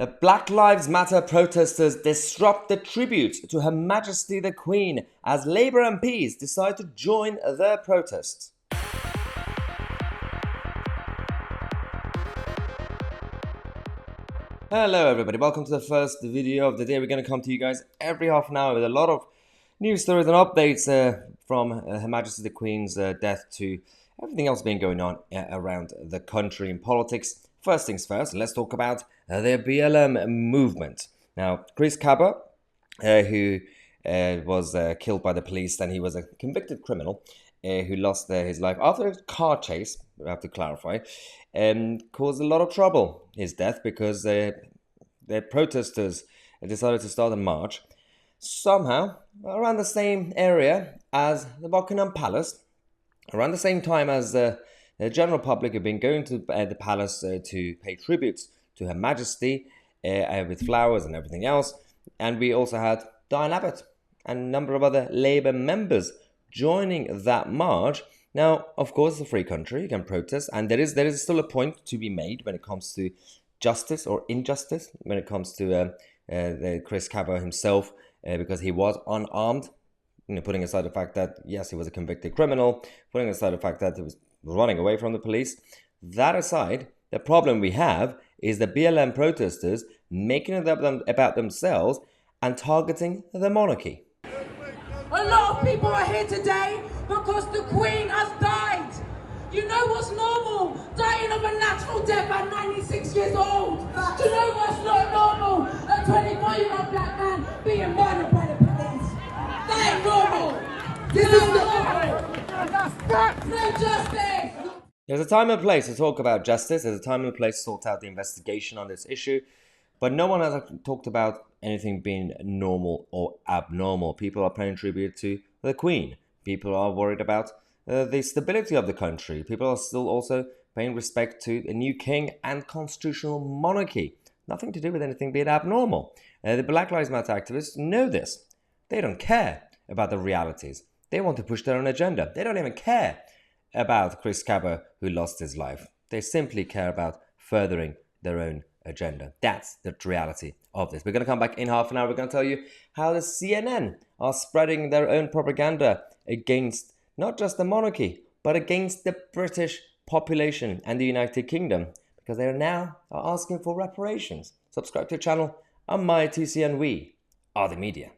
The Black Lives Matter protesters disrupt the tribute to Her Majesty the Queen as Labour MPs decide to join their protests. Hello everybody, welcome to the first video of the day. We're going to come to you guys every half an hour with a lot of news stories and updates from Her Majesty the Queen's death to everything else being going on around the country in politics. First things first, let's talk about the BLM movement. Now, Chris Kaba, who was killed by the police, and he was a convicted criminal who lost his life after a car chase, we have to clarify, caused a lot of trouble, his death, because the protesters decided to start a march somehow around the same area as the Buckingham Palace, around the same time as the general public have been going to the palace to pay tributes to Her Majesty with flowers and everything else. And we also had Diane Abbott and a number of other Labour members joining that march. Now, of course, it's a free country, you can protest, and there is still a point to be made when it comes to justice or injustice, when it comes to Chris Kaba himself, because he was unarmed. Putting aside the fact that, yes, he was a convicted criminal, putting aside the fact that he was running away from the police. That aside, the problem we have is the BLM protesters making it about themselves and targeting the monarchy. A lot of people are here today because the Queen has died. You know what's normal? Dying of a natural death at 96 years old. Do you know what's not normal? A 24-year-old black man being murdered by the police. That ain't normal. This is not normal. No justice. There's a time and place to talk about justice. There's a time and place to sort out the investigation on this issue. But no one has talked about anything being normal or abnormal. People are paying tribute to the Queen. People are worried about the stability of the country. People are still also paying respect to a new king and constitutional monarchy. Nothing to do with anything being abnormal. The Black Lives Matter activists know this. They don't care about the realities. They want to push their own agenda. They don't even care about Chris Kaba, who lost his life. They simply care about furthering their own agenda. That's the reality of this. We're going to come back in half an hour. We're going to tell you how the CNN are spreading their own propaganda against not just the monarchy, but against the British population and the United Kingdom, because they now are asking for reparations. Subscribe to the channel. I'm Tousi, and we are the media.